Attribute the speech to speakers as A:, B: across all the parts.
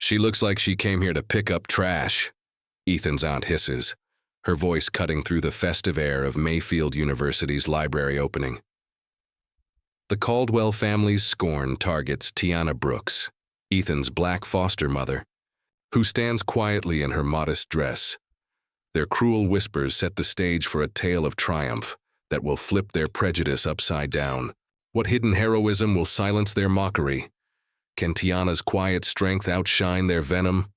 A: She looks like she came here to pick up trash, Ethan's aunt hisses, her voice cutting through the festive air of Mayfield University's library opening. The Caldwell family's scorn targets Tianna Brooks, Ethan's black foster mother, who stands quietly in her modest dress. Their cruel whispers set the stage for a tale of triumph that will flip their prejudice upside down. What hidden heroism will silence their mockery? Can Tiana's quiet strength outshine their venom?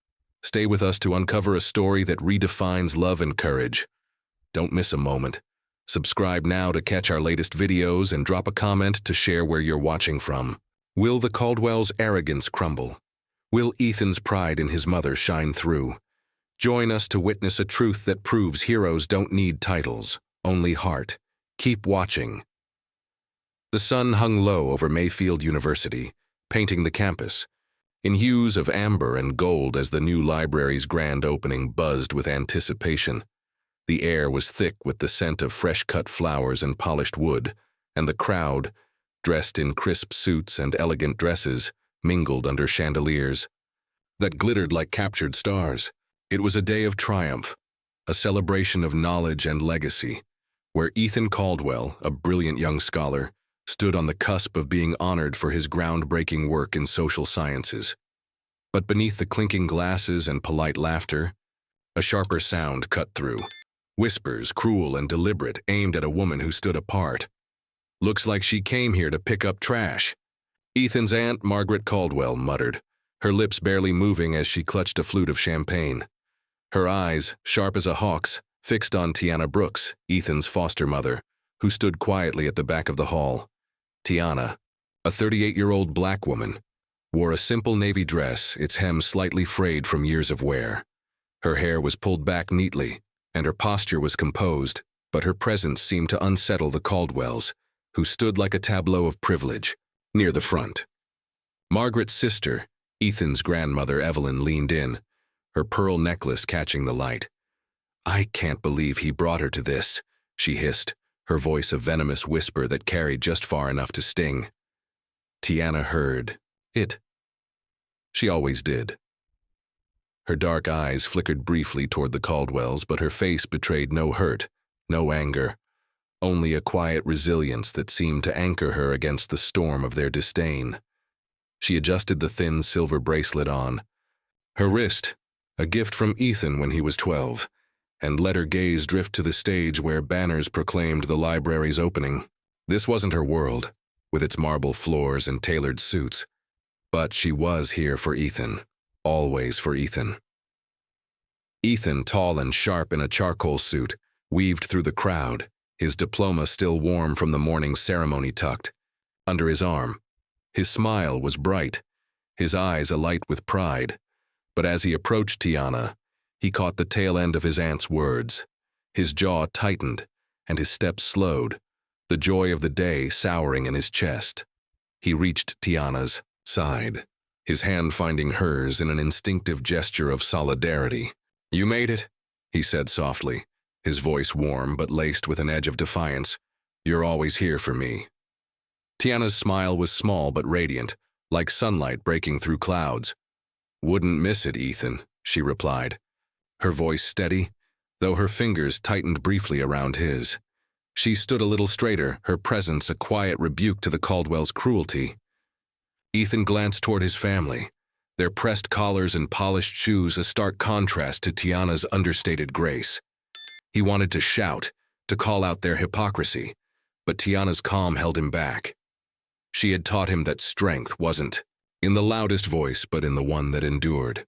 A: Stay with us to uncover a story that redefines love and courage. Don't miss a moment. Subscribe now to catch our latest videos and drop a comment to share where you're watching from. Will the Caldwell's arrogance crumble? Will Ethan's pride in his mother shine through? Join us to witness a truth that proves heroes don't need titles, only heart. Keep watching. The sun hung low over Mayfield University, painting the campus in hues of amber and gold as the new library's grand opening buzzed with anticipation. The air was thick with the scent of fresh-cut flowers and polished wood, and the crowd, dressed in crisp suits and elegant dresses, mingled under chandeliers that glittered like captured stars. It was a day of triumph, a celebration of knowledge and legacy, where Ethan Caldwell, a brilliant young scholar, stood on the cusp of being honored for his groundbreaking work in social sciences. But beneath the clinking glasses and polite laughter, a sharper sound cut through. Whispers, cruel and deliberate, aimed at a woman who stood apart. "Looks like she came here to pick up trash," Ethan's aunt, Margaret Caldwell, muttered, her lips barely moving as she clutched a flute of champagne. Her eyes, sharp as a hawk's, fixed on Tianna Brooks, Ethan's foster mother, who stood quietly at the back of the hall. Tiana, a 38-year-old black woman, wore a simple navy dress, its hem slightly frayed from years of wear. Her hair was pulled back neatly, and her posture was composed, but her presence seemed to unsettle the Caldwells, who stood like a tableau of privilege, near the front. Margaret's sister, Ethan's grandmother Evelyn, leaned in, her pearl necklace catching the light. "I can't believe he brought her to this," she hissed, her voice a venomous whisper that carried just far enough to sting. Tiana heard it. She always did. Her dark eyes flickered briefly toward the Caldwells, but her face betrayed no hurt, no anger, only a quiet resilience that seemed to anchor her against the storm of their disdain. She adjusted the thin silver bracelet on her wrist, a gift from Ethan when he was 12, and let her gaze drift to the stage where banners proclaimed the library's opening. This wasn't her world, with its marble floors and tailored suits, but she was here for Ethan, always for Ethan. Ethan, tall and sharp in a charcoal suit, weaved through the crowd, his diploma still warm from the morning ceremony tucked under his arm. His smile was bright, his eyes alight with pride, but as he approached Tiana, he caught the tail end of his aunt's words. His jaw tightened, and his steps slowed, the joy of the day souring in his chest. He reached Tiana's side, his hand finding hers in an instinctive gesture of solidarity. "You made it," he said softly, his voice warm but laced with an edge of defiance. "You're always here for me." Tiana's smile was small but radiant, like sunlight breaking through clouds. "Wouldn't miss it, Ethan," she replied, her voice steady, though her fingers tightened briefly around his. She stood a little straighter, her presence a quiet rebuke to the Caldwell's cruelty. Ethan glanced toward his family, their pressed collars and polished shoes a stark contrast to Tiana's understated grace. He wanted to shout, to call out their hypocrisy, but Tiana's calm held him back. She had taught him that strength wasn't in the loudest voice, but in the one that endured.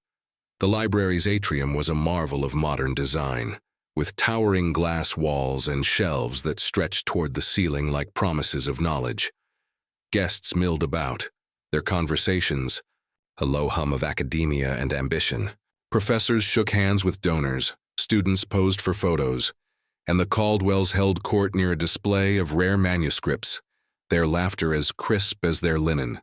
A: The library's atrium was a marvel of modern design, with towering glass walls and shelves that stretched toward the ceiling like promises of knowledge. Guests milled about, their conversations, a low hum of academia and ambition. Professors shook hands with donors, students posed for photos, and the Caldwells held court near a display of rare manuscripts, their laughter as crisp as their linen.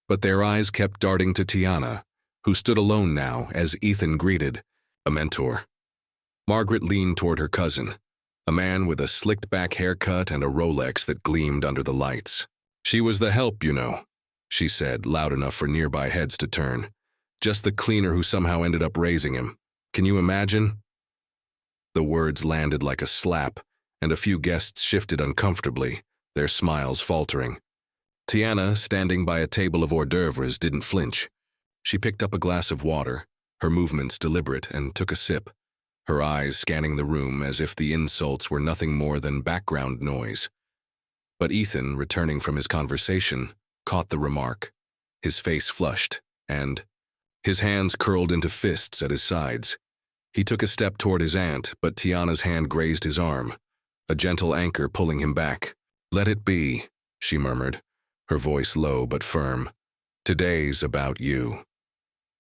A: But their eyes kept darting to Tiana, who stood alone now as Ethan greeted, a mentor. Margaret leaned toward her cousin, a man with a slicked-back haircut and a Rolex that gleamed under the lights. "She was the help, you know," she said, loud enough for nearby heads to turn. Just the cleaner who somehow ended up raising him. Can you imagine? The words landed like a slap, and a few guests shifted uncomfortably, their smiles faltering. Tiana, standing by a table of hors d'oeuvres, didn't flinch. She picked up a glass of water, her movements deliberate, and took a sip, her eyes scanning the room as if the insults were nothing more than background noise. But Ethan, returning from his conversation, caught the remark. His face flushed, and his hands curled into fists at his sides. He took a step toward his aunt, but Tiana's hand grazed his arm, a gentle anchor pulling him back. "Let it be," she murmured, her voice low but firm. "Today's about you."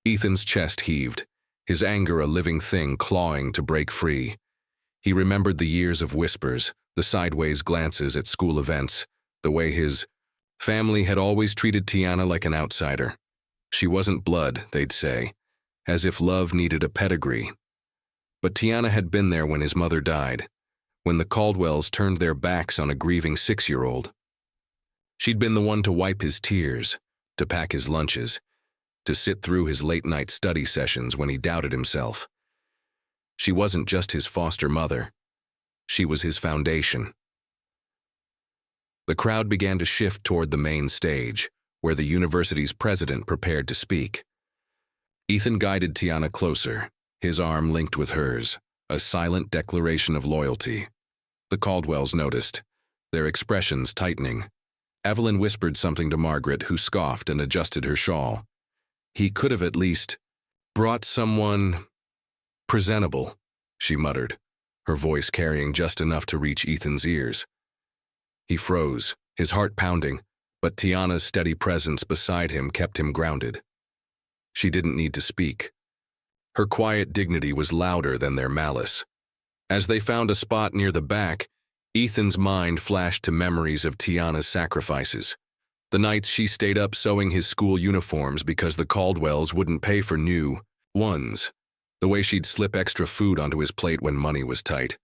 A: Ethan's chest heaved, his anger a living thing clawing to break free. He remembered the years of whispers, the sideways glances at school events, the way his family had always treated Tiana like an outsider. She wasn't blood, they'd say, as if love needed a pedigree. But Tiana had been there when his mother died, when the Caldwells turned their backs on a grieving 6-year-old. She'd been the one to wipe his tears, to pack his lunches, to sit through his late-night study sessions when he doubted himself. She wasn't just his foster mother. She was his foundation. The crowd began to shift toward the main stage, where the university's president prepared to speak. Ethan guided Tiana closer, his arm linked with hers, a silent declaration of loyalty. The Caldwells noticed, their expressions tightening. Evelyn whispered something to Margaret, who scoffed and adjusted her shawl. "He could have at least brought someone presentable," she muttered, her voice carrying just enough to reach Ethan's ears. He froze, his heart pounding, but Tiana's steady presence beside him kept him grounded. She didn't need to speak. Her quiet dignity was louder than their malice. As they found a spot near the back, Ethan's mind flashed to memories of Tiana's sacrifices. The nights she stayed up sewing his school uniforms because the Caldwells wouldn't pay for new ones. The way she'd slip extra food onto his plate when money was tight.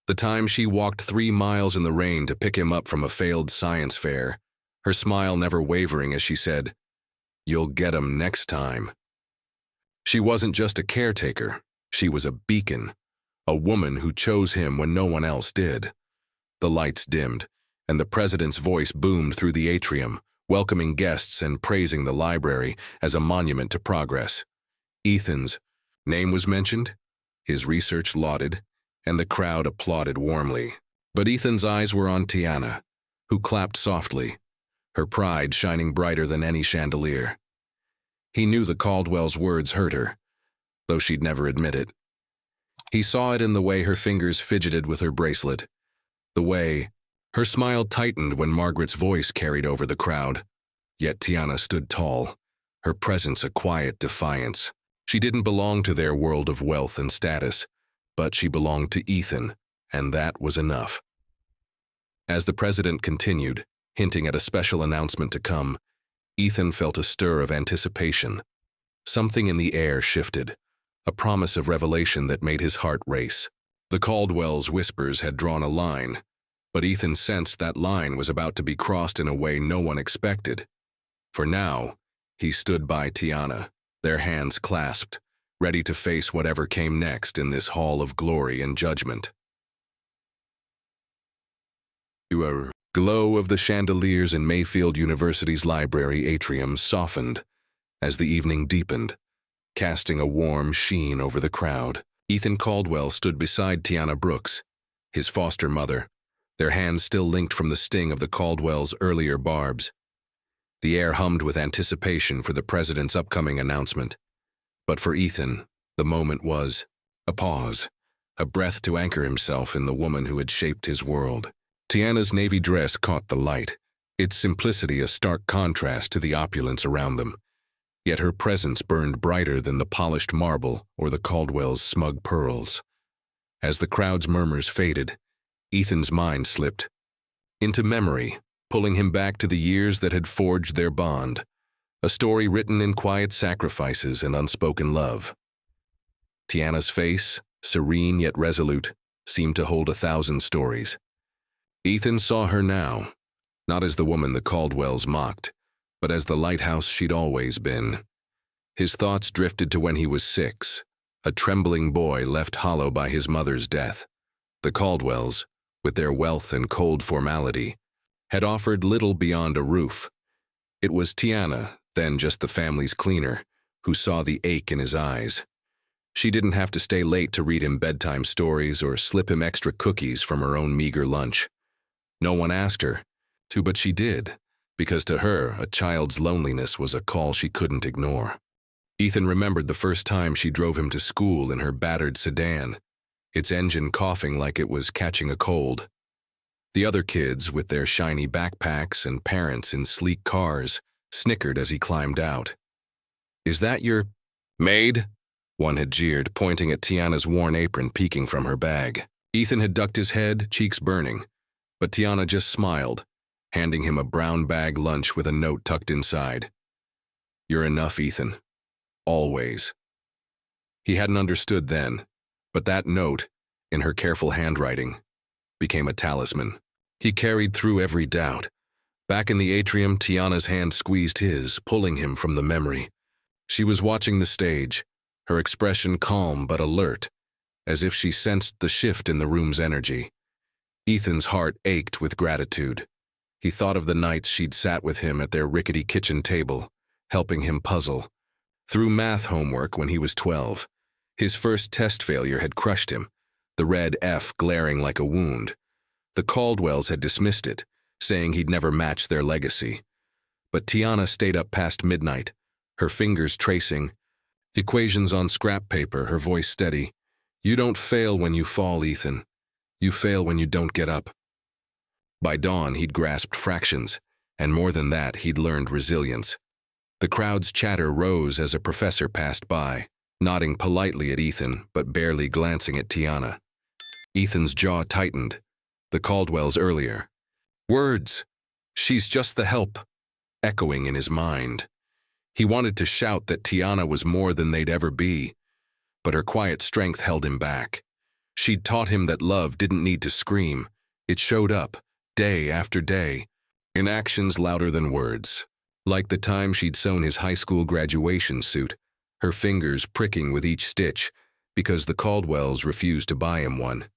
A: The time she walked 3 miles in the rain to pick him up from a failed science fair, her smile never wavering as she said, "You'll get 'em next time." She wasn't just a caretaker, she was a beacon, a woman who chose him when no one else did. The lights dimmed, and the president's voice boomed through the atrium, welcoming guests and praising the library as a monument to progress. Ethan's name was mentioned, his research lauded, and the crowd applauded warmly. But Ethan's eyes were on Tiana, who clapped softly, her pride shining brighter than any chandelier. He knew the Caldwells' words hurt her, though she'd never admit it. He saw it in the way her fingers fidgeted with her bracelet, the way her smile tightened when Margaret's voice carried over the crowd. Yet Tiana stood tall, her presence a quiet defiance. She didn't belong to their world of wealth and status, but she belonged to Ethan, and that was enough. As the president continued, hinting at a special announcement to come, Ethan felt a stir of anticipation. Something in the air shifted, a promise of revelation that made his heart race. The Caldwells' whispers had drawn a line, but Ethan sensed that line was about to be crossed in a way no one expected. For now, he stood by Tiana, their hands clasped, ready to face whatever came next in this hall of glory and judgment. The glow of the chandeliers in Mayfield University's library atrium softened as the evening deepened, casting a warm sheen over the crowd. Ethan Caldwell stood beside Tianna Brooks, his foster mother, their hands still linked from the sting of the Caldwells' earlier barbs. The air hummed with anticipation for the president's upcoming announcement. But for Ethan, the moment was a pause, a breath to anchor himself in the woman who had shaped his world. Tiana's navy dress caught the light, its simplicity a stark contrast to the opulence around them. Yet her presence burned brighter than the polished marble or the Caldwells' smug pearls. As the crowd's murmurs faded, Ethan's mind slipped into memory, pulling him back to the years that had forged their bond, a story written in quiet sacrifices and unspoken love. Tiana's face, serene yet resolute, seemed to hold 1,000 stories. Ethan saw her now, not as the woman the Caldwells mocked, but as the lighthouse she'd always been. His thoughts drifted to when he was 6, a trembling boy left hollow by his mother's death. The Caldwells, with their wealth and cold formality, had offered little beyond a roof. It was Tiana, then just the family's cleaner, who saw the ache in his eyes. She didn't have to stay late to read him bedtime stories or slip him extra cookies from her own meager lunch. No one asked her to, but she did, because to her, a child's loneliness was a call she couldn't ignore. Ethan remembered the first time she drove him to school in her battered sedan, its engine coughing like it was catching a cold. The other kids, with their shiny backpacks and parents in sleek cars, snickered as he climbed out. "Is that your maid?" one had jeered, pointing at Tiana's worn apron peeking from her bag. Ethan had ducked his head, cheeks burning, but Tiana just smiled, handing him a brown bag lunch with a note tucked inside. "You're enough, Ethan. Always." He hadn't understood then, but that note, in her careful handwriting, became a talisman. He carried through every doubt. Back in the atrium, Tiana's hand squeezed his, pulling him from the memory. She was watching the stage, her expression calm but alert, as if she sensed the shift in the room's energy. Ethan's heart ached with gratitude. He thought of the nights she'd sat with him at their rickety kitchen table, helping him puzzle through math homework when he was 12. His first test failure had crushed him, the red F glaring like a wound. The Caldwells had dismissed it, saying he'd never match their legacy. But Tiana stayed up past midnight, her fingers tracing equations on scrap paper, her voice steady. "You don't fail when you fall, Ethan. You fail when you don't get up." By dawn, he'd grasped fractions, and more than that, he'd learned resilience. The crowd's chatter rose as a professor passed by, nodding politely at Ethan, but barely glancing at Tiana. Ethan's jaw tightened. The Caldwells earlier. Words! "She's just the help," echoing in his mind. He wanted to shout that Tiana was more than they'd ever be, but her quiet strength held him back. She'd taught him that love didn't need to scream. It showed up, day after day, in actions louder than words. Like the time she'd sewn his high school graduation suit, her fingers pricking with each stitch, because the Caldwells refused to buy him one.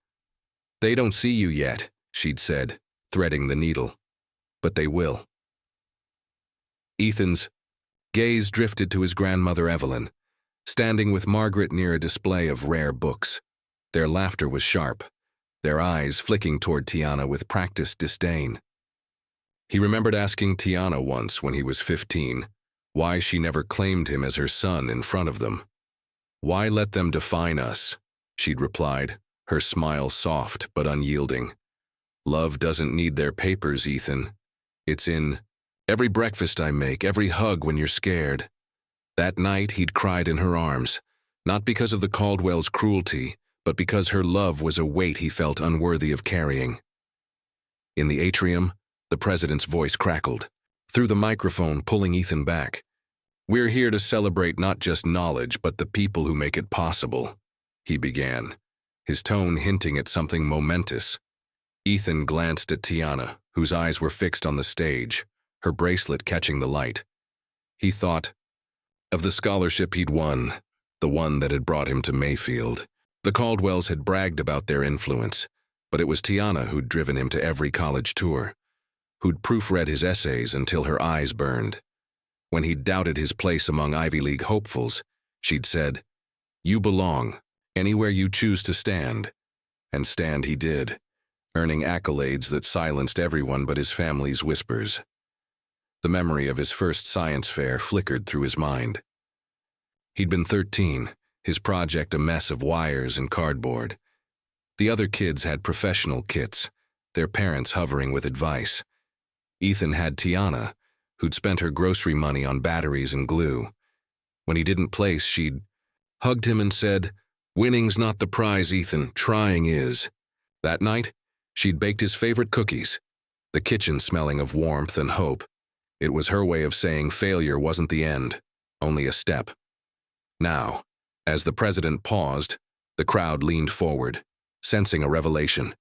A: "They don't see you yet," she'd said, threading the needle. "But they will." Ethan's gaze drifted to his grandmother Evelyn, standing with Margaret near a display of rare books. Their laughter was sharp, their eyes flicking toward Tiana with practiced disdain. He remembered asking Tiana once when he was 15 why she never claimed him as her son in front of them. "Why let them define us?" she'd replied, her smile soft but unyielding. "Love doesn't need their papers, Ethan. It's in every breakfast I make, every hug when you're scared." That night he'd cried in her arms, not because of the Caldwells' cruelty, but because her love was a weight he felt unworthy of carrying. In the atrium, the president's voice crackled, through the microphone pulling Ethan back. "We're here to celebrate not just knowledge, but the people who make it possible," he began, his tone hinting at something momentous. Ethan glanced at Tiana, whose eyes were fixed on the stage, her bracelet catching the light. He thought of the scholarship he'd won, the one that had brought him to Mayfield. The Caldwells had bragged about their influence, but it was Tiana who'd driven him to every college tour, who'd proofread his essays until her eyes burned. When he'd doubted his place among Ivy League hopefuls, she'd said, "You belong, anywhere you choose to stand." And stand he did, earning accolades that silenced everyone but his family's whispers. The memory of his first science fair flickered through his mind. He'd been 13, his project a mess of wires and cardboard. The other kids had professional kits, their parents hovering with advice. Ethan had Tiana, who'd spent her grocery money on batteries and glue. When he didn't place, she'd hugged him and said, "Winning's not the prize, Ethan, trying is." That night, she'd baked his favorite cookies, the kitchen smelling of warmth and hope. It was her way of saying failure wasn't the end, only a step. Now, as the president paused, the crowd leaned forward, sensing a revelation.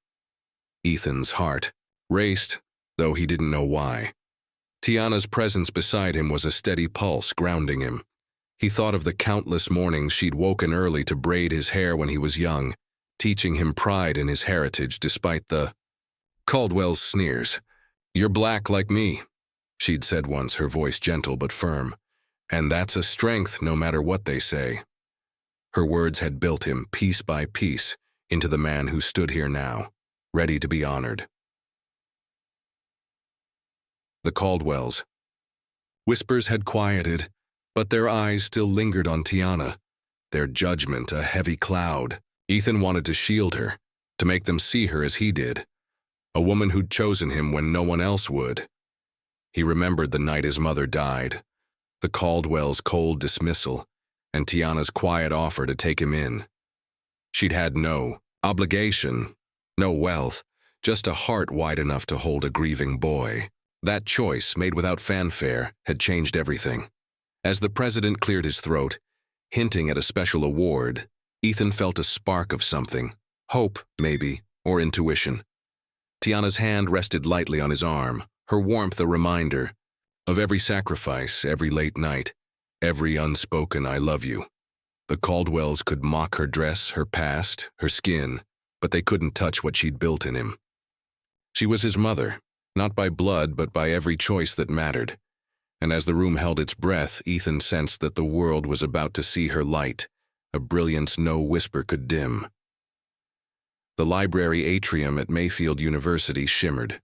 A: Ethan's heart raced, though he didn't know why. Tiana's presence beside him was a steady pulse grounding him. He thought of the countless mornings she'd woken early to braid his hair when he was young, teaching him pride in his heritage despite the Caldwell's sneers. "You're black like me," she'd said once, her voice gentle but firm. "And that's a strength no matter what they say." Her words had built him, piece by piece, into the man who stood here now, ready to be honored. The Caldwells. Whispers had quieted, but their eyes still lingered on Tiana, their judgment a heavy cloud. Ethan wanted to shield her, to make them see her as he did, a woman who'd chosen him when no one else would. He remembered the night his mother died, the Caldwells' cold dismissal, and Tiana's quiet offer to take him in. She'd had no obligation, no wealth, just a heart wide enough to hold a grieving boy. That choice, made without fanfare, had changed everything. As the president cleared his throat, hinting at a special award, Ethan felt a spark of something, hope, maybe, or intuition. Tiana's hand rested lightly on his arm, her warmth a reminder of every sacrifice, every late night, every unspoken "I love you." The Caldwells could mock her dress, her past, her skin, but they couldn't touch what she'd built in him. She was his mother, not by blood but by every choice that mattered. And as the room held its breath, Ethan sensed that the world was about to see her light, a brilliance no whisper could dim. The library atrium at Mayfield University shimmered.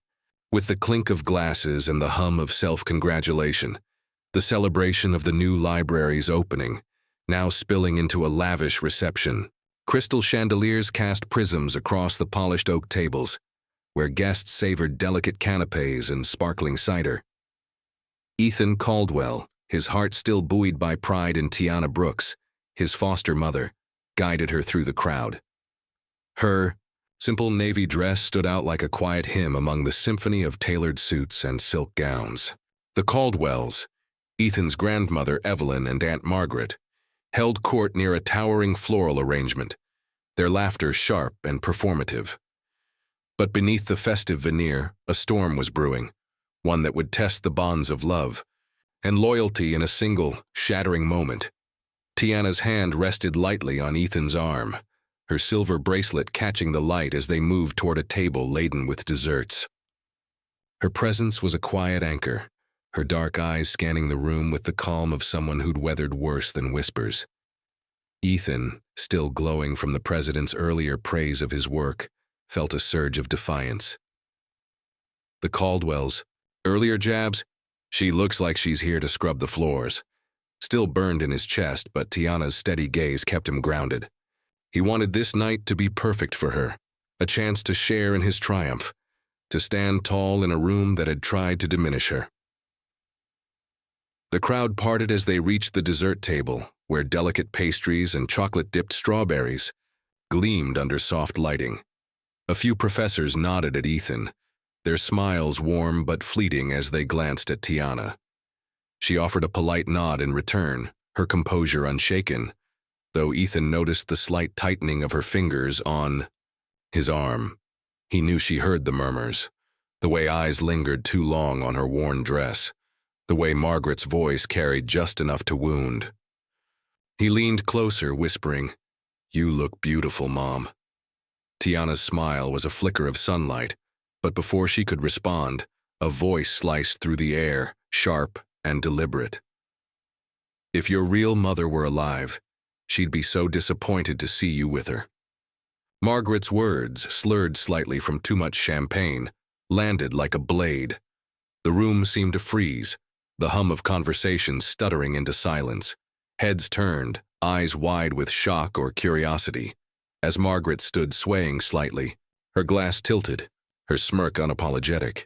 A: With the clink of glasses and the hum of self-congratulation, the celebration of the new library's opening, now spilling into a lavish reception. Crystal chandeliers cast prisms across the polished oak tables, where guests savored delicate canapes and sparkling cider. Ethan Caldwell, his heart still buoyed by pride in Tianna Brooks, his foster mother, guided her through the crowd. Her simple navy dress stood out like a quiet hymn among the symphony of tailored suits and silk gowns. The Caldwells, Ethan's grandmother Evelyn and Aunt Margaret, held court near a towering floral arrangement, their laughter sharp and performative. But beneath the festive veneer, a storm was brewing, one that would test the bonds of love and loyalty in a single, shattering moment. Tiana's hand rested lightly on Ethan's arm, her silver bracelet catching the light as they moved toward a table laden with desserts. Her presence was a quiet anchor, her dark eyes scanning the room with the calm of someone who'd weathered worse than whispers. Ethan, still glowing from the president's earlier praise of his work, felt a surge of defiance. The Caldwells, earlier jabs, "She looks like she's here to scrub the floors," still burned in his chest, but Tiana's steady gaze kept him grounded. He wanted this night to be perfect for her, a chance to share in his triumph, to stand tall in a room that had tried to diminish her. The crowd parted as they reached the dessert table, where delicate pastries and chocolate-dipped strawberries gleamed under soft lighting. A few professors nodded at Ethan, their smiles warm but fleeting as they glanced at Tiana. She offered a polite nod in return, her composure unshaken, though Ethan noticed the slight tightening of her fingers on his arm. He knew she heard the murmurs, the way eyes lingered too long on her worn dress, the way Margaret's voice carried just enough to wound. He leaned closer, whispering, "You look beautiful, Mom." Tiana's smile was a flicker of sunlight, but before she could respond, a voice sliced through the air, sharp and deliberate. "If your real mother were alive, she'd be so disappointed to see you with her." Margaret's words, slurred slightly from too much champagne, landed like a blade. The room seemed to freeze, the hum of conversation stuttering into silence. Heads turned, eyes wide with shock or curiosity, as Margaret stood swaying slightly, her glass tilted, her smirk unapologetic.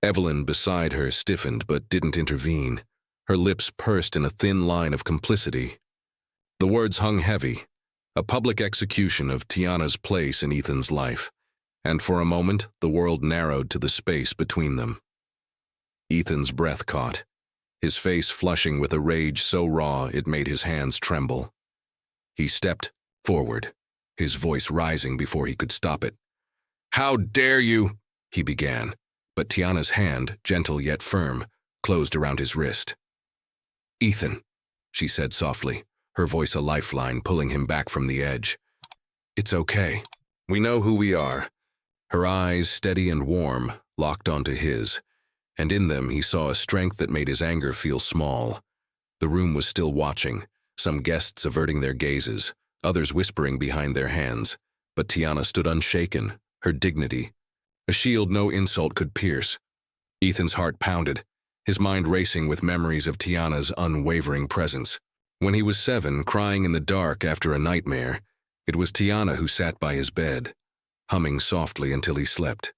A: Evelyn beside her stiffened but didn't intervene, her lips pursed in a thin line of complicity. The words hung heavy, a public execution of Tiana's place in Ethan's life, and for a moment the world narrowed to the space between them. Ethan's breath caught, his face flushing with a rage so raw it made his hands tremble. He stepped forward, his voice rising before he could stop it. "How dare you?" he began, but Tiana's hand, gentle yet firm, closed around his wrist. "Ethan," she said softly, her voice a lifeline pulling him back from the edge. It's okay. We know who we are. Her eyes, steady and warm, locked onto his, and in them he saw a strength that made his anger feel small. The room was still watching, some guests averting their gazes, others whispering behind their hands, but Tiana stood unshaken, her dignity, a shield no insult could pierce. Ethan's heart pounded, his mind racing with memories of Tiana's unwavering presence. When he was 7, crying in the dark after a nightmare, it was Tiana who sat by his bed, humming softly until he slept.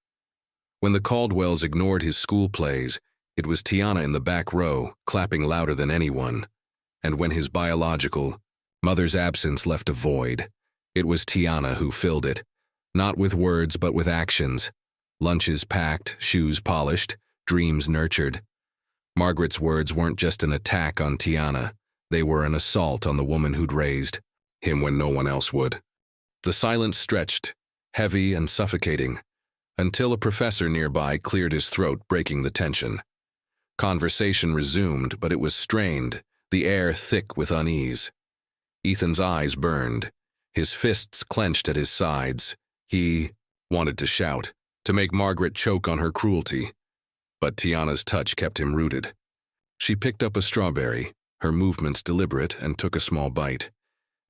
A: When the Caldwells ignored his school plays, it was Tiana in the back row, clapping louder than anyone. And when his biological mother's absence left a void, it was Tiana who filled it, not with words but with actions. Lunches packed, shoes polished, dreams nurtured. Margaret's words weren't just an attack on Tiana, they were an assault on the woman who'd raised him when no one else would. The silence stretched, heavy and suffocating, until a professor nearby cleared his throat, breaking the tension. Conversation resumed, but it was strained, the air thick with unease. Ethan's eyes burned, his fists clenched at his sides. He wanted to shout, to make Margaret choke on her cruelty, but Tiana's touch kept him rooted. She picked up a strawberry, her movements deliberate, and took a small bite,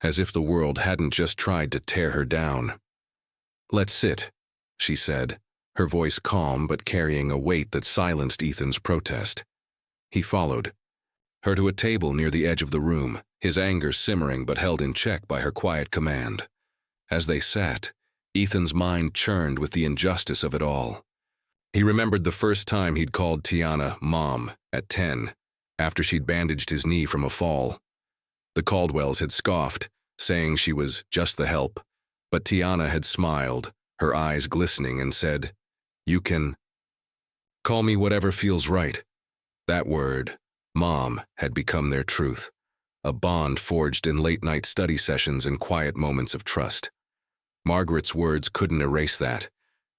A: as if the world hadn't just tried to tear her down. "Let's sit," she said, her voice calm but carrying a weight that silenced Ethan's protest. He followed her to a table near the edge of the room, his anger simmering but held in check by her quiet command. As they sat, Ethan's mind churned with the injustice of it all. He remembered the first time he'd called Tiana Mom at 10, after she'd bandaged his knee from a fall. The Caldwells had scoffed, saying she was just the help, but Tiana had smiled, her eyes glistening, and said, "You can call me whatever feels right." That word, Mom, had become their truth, a bond forged in late-night study sessions and quiet moments of trust. Margaret's words couldn't erase that,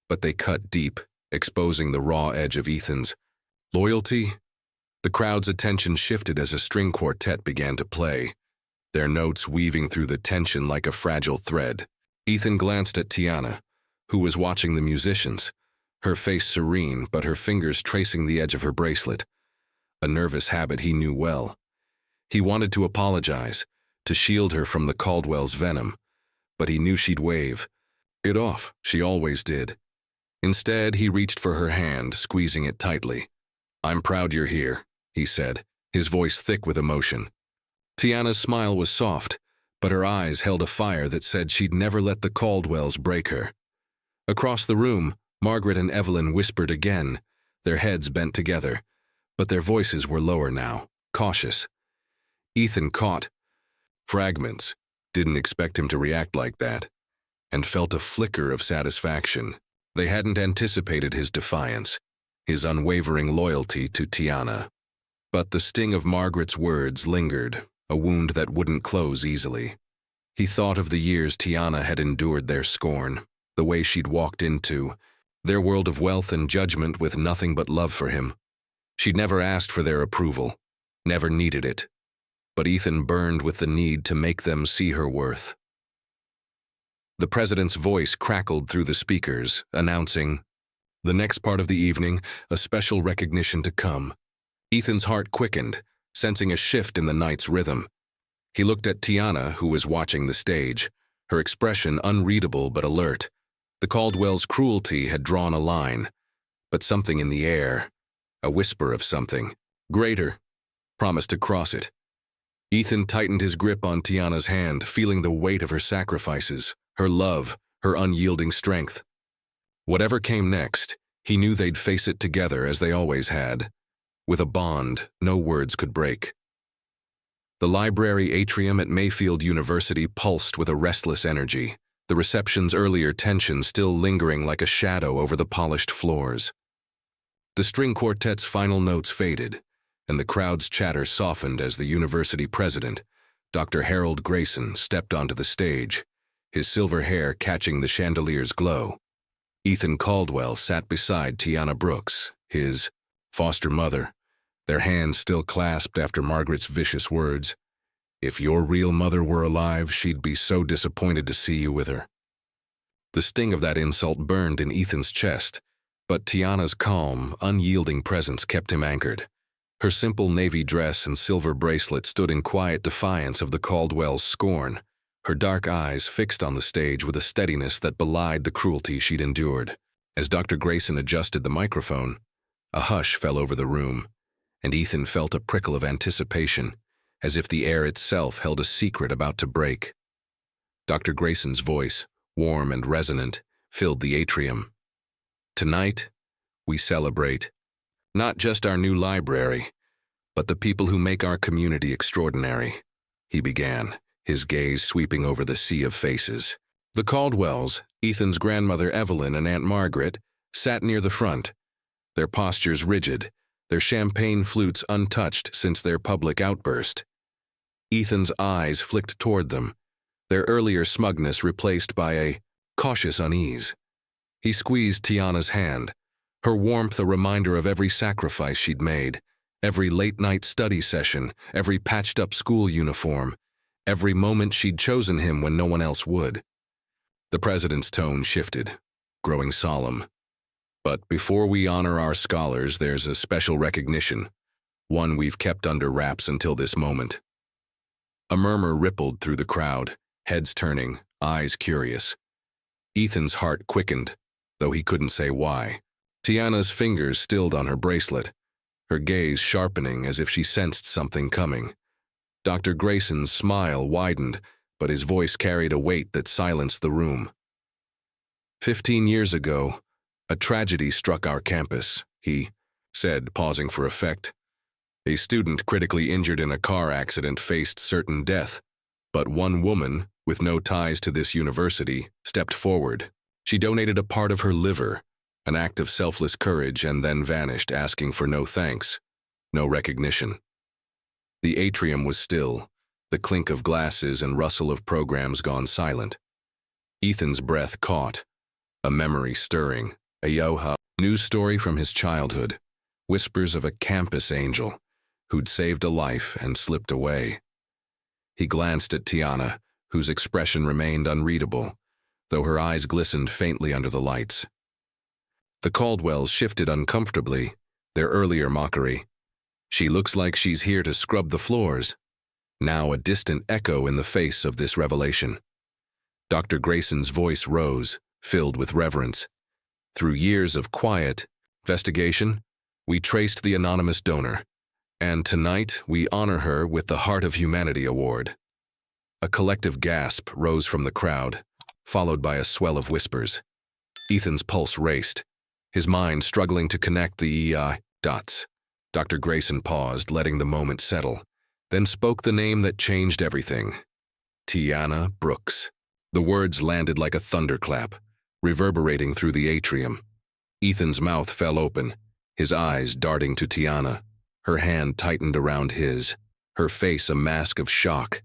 A: but they cut deep, exposing the raw edge of Ethan's loyalty. The crowd's attention shifted as a string quartet began to play, their notes weaving through the tension like a fragile thread. Ethan glanced at Tiana, who was watching the musicians, her face serene but her fingers tracing the edge of her bracelet, a nervous habit he knew well. He wanted to apologize, to shield her from the Caldwell's venom, but he knew she'd wave it off. She always did. Instead, he reached for her hand, squeezing it tightly. "I'm proud you're here," he said, his voice thick with emotion. Tiana's smile was soft, but her eyes held a fire that said she'd never let the Caldwells break her. Across the room, Margaret and Evelyn whispered again, their heads bent together, but their voices were lower now, cautious. Ethan caught fragments, didn't expect him to react like that, and felt a flicker of satisfaction. They hadn't anticipated his defiance, his unwavering loyalty to Tiana. But the sting of Margaret's words lingered, a wound that wouldn't close easily. He thought of the years Tiana had endured their scorn, the way she'd walked into their world of wealth and judgment with nothing but love for him. She'd never asked for their approval, never needed it. But Ethan burned with the need to make them see her worth. The president's voice crackled through the speakers, announcing, "The next part of the evening, a special recognition to come." Ethan's heart quickened, sensing a shift in the night's rhythm. He looked at Tiana, who was watching the stage, her expression unreadable but alert. The Caldwell's cruelty had drawn a line, but something in the air, a whisper of something greater, promised to cross it. Ethan tightened his grip on Tiana's hand, feeling the weight of her sacrifices, her love, her unyielding strength. Whatever came next, he knew they'd face it together as they always had, with a bond no words could break. The library atrium at Mayfield University pulsed with a restless energy, the reception's earlier tension still lingering like a shadow over the polished floors. The string quartet's final notes faded, and the crowd's chatter softened as the university president, Dr. Harold Grayson, stepped onto the stage, his silver hair catching the chandelier's glow. Ethan Caldwell sat beside Tianna Brooks, his foster mother, their hands still clasped after Margaret's vicious words. If your real mother were alive, she'd be so disappointed to see you with her. The sting of that insult burned in Ethan's chest, but Tiana's calm, unyielding presence kept him anchored. Her simple navy dress and silver bracelet stood in quiet defiance of the Caldwell's scorn, her dark eyes fixed on the stage with a steadiness that belied the cruelty she'd endured. As Dr. Grayson adjusted the microphone, a hush fell over the room, and Ethan felt a prickle of anticipation, as if the air itself held a secret about to break. Dr. Grayson's voice, warm and resonant, filled the atrium. Tonight, we celebrate not just our new library, but the people who make our community extraordinary, he began, his gaze sweeping over the sea of faces. The Caldwells, Ethan's grandmother Evelyn and Aunt Margaret, sat near the front, their postures rigid, their champagne flutes untouched since their public outburst. Ethan's eyes flicked toward them, their earlier smugness replaced by a cautious unease. He squeezed Tiana's hand, her warmth a reminder of every sacrifice she'd made, every late-night study session, every patched-up school uniform, every moment she'd chosen him when no one else would. The president's tone shifted, growing solemn. But before we honor our scholars, there's a special recognition, one we've kept under wraps until this moment. A murmur rippled through the crowd, heads turning, eyes curious. Ethan's heart quickened, though he couldn't say why. Tiana's fingers stilled on her bracelet, her gaze sharpening as if she sensed something coming. Dr. Grayson's smile widened, but his voice carried a weight that silenced the room. 15 years ago, a tragedy struck our campus, he said, pausing for effect. A student critically injured in a car accident faced certain death, but one woman, with no ties to this university, stepped forward. She donated a part of her liver, an act of selfless courage, and then vanished, asking for no thanks, no recognition. The atrium was still, the clink of glasses and rustle of programs gone silent. Ethan's breath caught, a memory stirring, a Yoha news story from his childhood, whispers of a campus angel who'd saved a life and slipped away. He glanced at Tiana, whose expression remained unreadable, though her eyes glistened faintly under the lights. The Caldwells shifted uncomfortably, their earlier mockery. She looks like she's here to scrub the floors. Now a distant echo in the face of this revelation. Dr. Grayson's voice rose, filled with reverence. Through years of quiet investigation, we traced the anonymous donor, and tonight we honor her with the Heart of Humanity Award. A collective gasp rose from the crowd, followed by a swell of whispers. Ethan's pulse raced, his mind struggling to connect the dots. Dr. Grayson paused, letting the moment settle, then spoke the name that changed everything. Tianna Brooks. The words landed like a thunderclap, reverberating through the atrium. Ethan's mouth fell open, his eyes darting to Tiana. Her hand tightened around his, her face a mask of shock,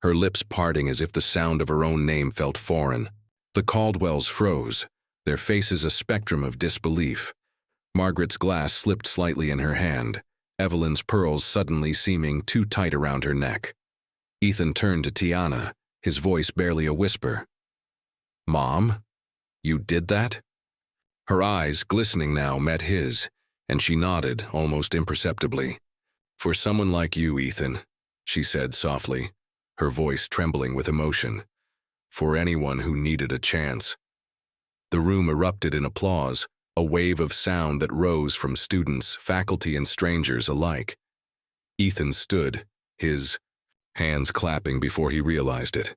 A: her lips parting as if the sound of her own name felt foreign. The Caldwells froze, their faces a spectrum of disbelief. Margaret's glass slipped slightly in her hand, Evelyn's pearls suddenly seeming too tight around her neck. Ethan turned to Tiana, his voice barely a whisper. "Mom, you did that?" Her eyes, glistening now, met his, and she nodded, almost imperceptibly. "For someone like you, Ethan," she said softly, her voice trembling with emotion. "For anyone who needed a chance." The room erupted in applause, a wave of sound that rose from students, faculty, and strangers alike. Ethan stood, his hands clapping before he realized it,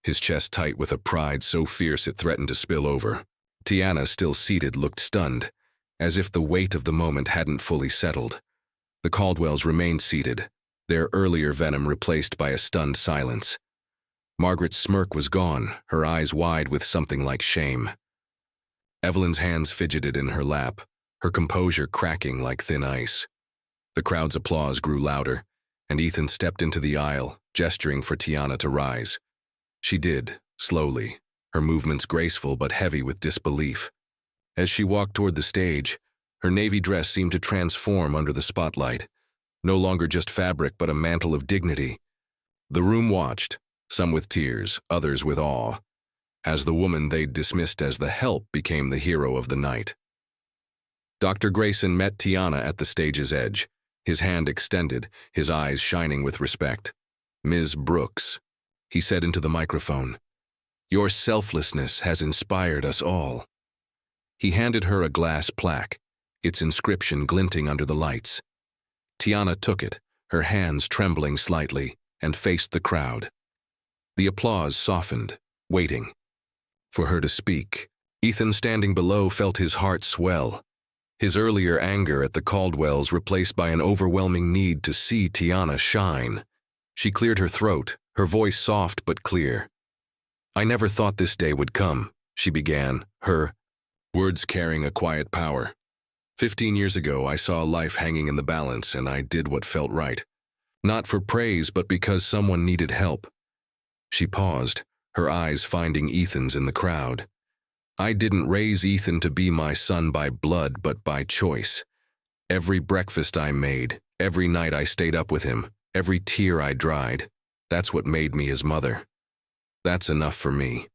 A: his chest tight with a pride so fierce it threatened to spill over. Tiana, still seated, looked stunned, as if the weight of the moment hadn't fully settled. The Caldwells remained seated, their earlier venom replaced by a stunned silence. Margaret's smirk was gone, her eyes wide with something like shame. Evelyn's hands fidgeted in her lap, her composure cracking like thin ice. The crowd's applause grew louder, and Ethan stepped into the aisle, gesturing for Tiana to rise. She did, slowly, her movements graceful but heavy with disbelief. As she walked toward the stage, her navy dress seemed to transform under the spotlight, no longer just fabric but a mantle of dignity. The room watched, some with tears, others with awe, as the woman they'd dismissed as the help became the hero of the night. Dr. Grayson met Tiana at the stage's edge, his hand extended, his eyes shining with respect. "Ms. Brooks," he said into the microphone, "your selflessness has inspired us all." He handed her a glass plaque, its inscription glinting under the lights. Tiana took it, her hands trembling slightly, and faced the crowd. The applause softened, waiting for her to speak. Ethan, standing below, felt his heart swell, his earlier anger at the Caldwells replaced by an overwhelming need to see Tiana shine. She cleared her throat, her voice soft but clear. "I never thought this day would come," she began, her words carrying a quiet power. 15 years ago, I saw a life hanging in the balance, and I did what felt right. Not for praise, but because someone needed help." She paused, her eyes finding Ethan's in the crowd. "I didn't raise Ethan to be my son by blood, but by choice. Every breakfast I made, every night I stayed up with him, every tear I dried, that's what made me his mother. That's enough for me."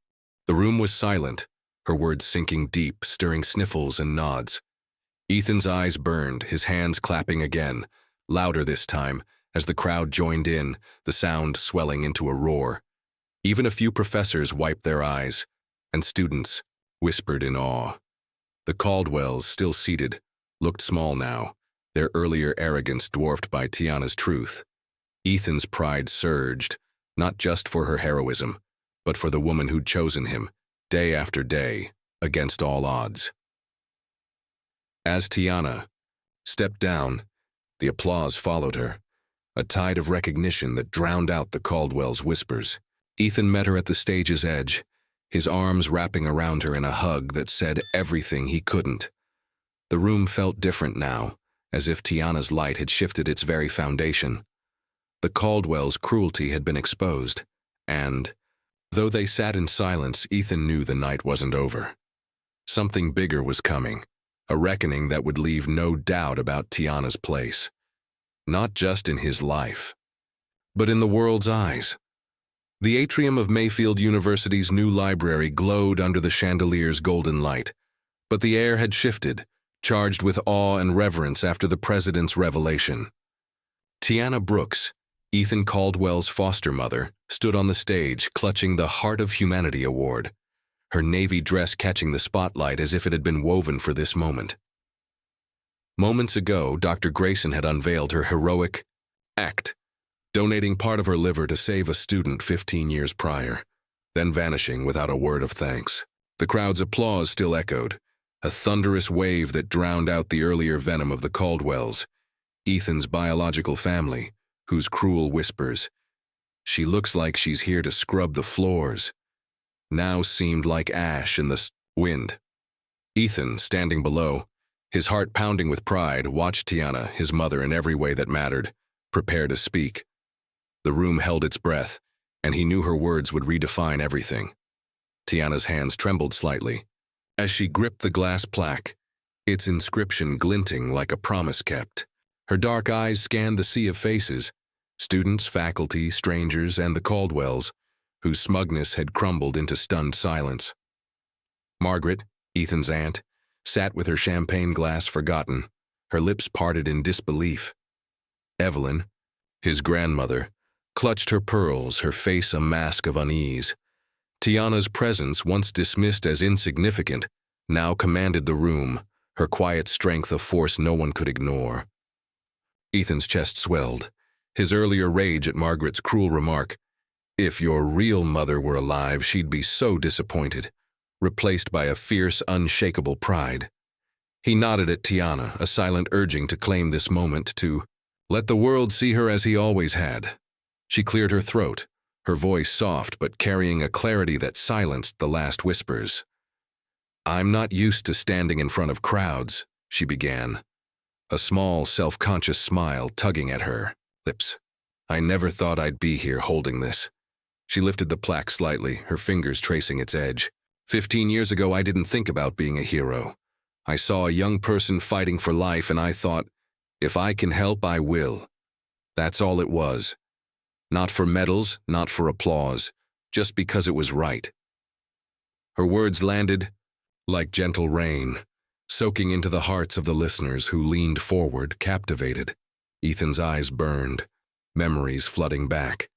A: The room was silent, her words sinking deep, stirring sniffles and nods. Ethan's eyes burned, his hands clapping again, louder this time, as the crowd joined in, the sound swelling into a roar. Even a few professors wiped their eyes, and students whispered in awe. The Caldwells, still seated, looked small now, their earlier arrogance dwarfed by Tiana's truth. Ethan's pride surged, not just for her heroism, but for the woman who'd chosen him, day after day, against all odds. As Tiana stepped down, the applause followed her, a tide of recognition that drowned out the Caldwells' whispers. Ethan met her at the stage's edge, his arms wrapping around her in a hug that said everything he couldn't. The room felt different now, as if Tiana's light had shifted its very foundation. The Caldwells' cruelty had been exposed, and, though they sat in silence, Ethan knew the night wasn't over. Something bigger was coming, a reckoning that would leave no doubt about Tiana's place. Not just in his life, but in the world's eyes. The atrium of Mayfield University's new library glowed under the chandelier's golden light, but the air had shifted, charged with awe and reverence after the president's revelation. Tianna Brooks, Ethan Caldwell's foster mother, stood on the stage clutching the Heart of Humanity Award, her navy dress catching the spotlight as if it had been woven for this moment. Moments ago, Dr. Grayson had unveiled her heroic act, donating part of her liver to save a student 15 years prior, then vanishing without a word of thanks. The crowd's applause still echoed, a thunderous wave that drowned out the earlier venom of the Caldwells, Ethan's biological family, whose cruel whispers, "She looks like she's here to scrub the floors," now seemed like ash in the wind. Ethan, standing below, his heart pounding with pride, watched Tiana, his mother in every way that mattered, prepare to speak. The room held its breath, and he knew her words would redefine everything. Tiana's hands trembled slightly as she gripped the glass plaque, its inscription glinting like a promise kept. Her dark eyes scanned the sea of faces, students, faculty, strangers, and the Caldwells, whose smugness had crumbled into stunned silence. Margaret, Ethan's aunt, sat with her champagne glass forgotten, her lips parted in disbelief. Evelyn, his grandmother, clutched her pearls, her face a mask of unease. Tiana's presence, once dismissed as insignificant, now commanded the room, her quiet strength a force no one could ignore. Ethan's chest swelled, his earlier rage at Margaret's cruel remark, "If your real mother were alive, she'd be so disappointed," replaced by a fierce, unshakable pride. He nodded at Tiana, a silent urging to claim this moment, to let the world see her as he always had. She cleared her throat, her voice soft but carrying a clarity that silenced the last whispers. "I'm not used to standing in front of crowds," she began, a small, self-conscious smile tugging at her lips. "I never thought I'd be here holding this." She lifted the plaque slightly, her fingers tracing its edge. 15 years ago, I didn't think about being a hero. I saw a young person fighting for life, and I thought, if I can help, I will. That's all it was. Not for medals, not for applause, just because it was right. Her words landed like gentle rain, soaking into the hearts of the listeners who leaned forward, captivated. Ethan's eyes burned, memories flooding back.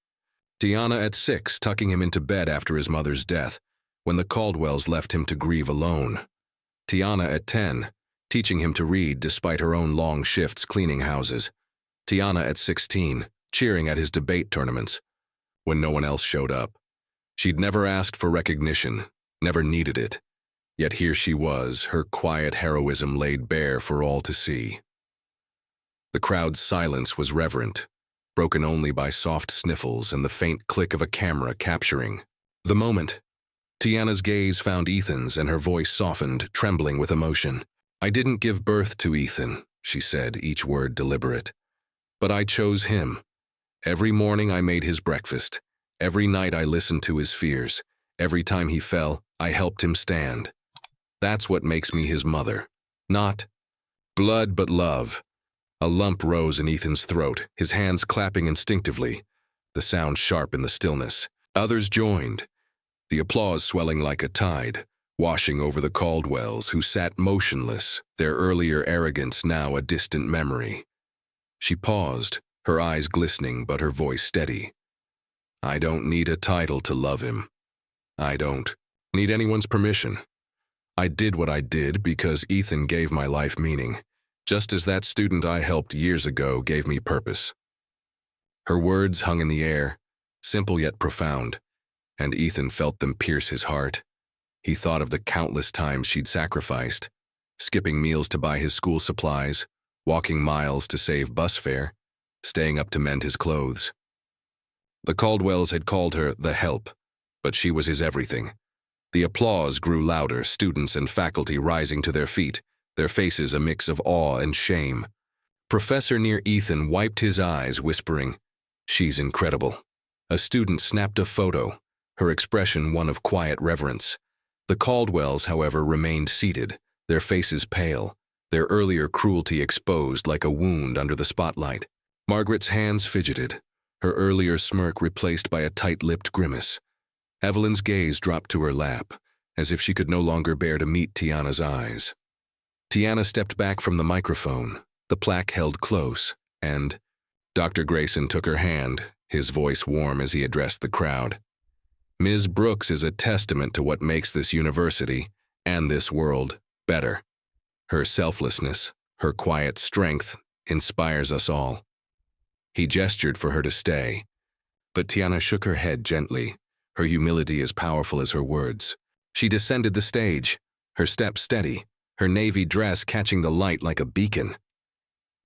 A: Tiana at 6, tucking him into bed after his mother's death, when the Caldwells left him to grieve alone. Tiana at 10, teaching him to read despite her own long shifts cleaning houses. Tiana at 16, cheering at his debate tournaments, when no one else showed up. She'd never asked for recognition, never needed it. Yet here she was, her quiet heroism laid bare for all to see. The crowd's silence was reverent, broken only by soft sniffles and the faint click of a camera capturing the moment. Tiana's gaze found Ethan's and her voice softened, trembling with emotion. "I didn't give birth to Ethan," she said, each word deliberate. "But I chose him. Every morning I made his breakfast. Every night I listened to his fears. Every time he fell, I helped him stand. That's what makes me his mother. Not blood, but love." A lump rose in Ethan's throat, his hands clapping instinctively, the sound sharp in the stillness. Others joined, the applause swelling like a tide, washing over the Caldwells, who sat motionless, their earlier arrogance now a distant memory. She paused, her eyes glistening but her voice steady. "I don't need a title to love him. I don't need anyone's permission. I did what I did because Ethan gave my life meaning, just as that student I helped years ago gave me purpose." Her words hung in the air, simple yet profound, and Ethan felt them pierce his heart. He thought of the countless times she'd sacrificed, skipping meals to buy his school supplies, walking miles to save bus fare, staying up to mend his clothes. The Caldwells had called her the help, but she was his everything. The applause grew louder, students and faculty rising to their feet, their faces a mix of awe and shame. Professor near Ethan wiped his eyes, whispering, "She's incredible." A student snapped a photo, her expression one of quiet reverence. The Caldwells, however, remained seated, their faces pale, their earlier cruelty exposed like a wound under the spotlight. Margaret's hands fidgeted, her earlier smirk replaced by a tight-lipped grimace. Evelyn's gaze dropped to her lap, as if she could no longer bear to meet Tiana's eyes. Tiana stepped back from the microphone, the plaque held close, and Dr. Grayson took her hand, his voice warm as he addressed the crowd. "Ms. Brooks is a testament to what makes this university, and this world, better. Her selflessness, her quiet strength, inspires us all." He gestured for her to stay, but Tiana shook her head gently, her humility as powerful as her words. She descended the stage, her step steady, her navy dress catching the light like a beacon.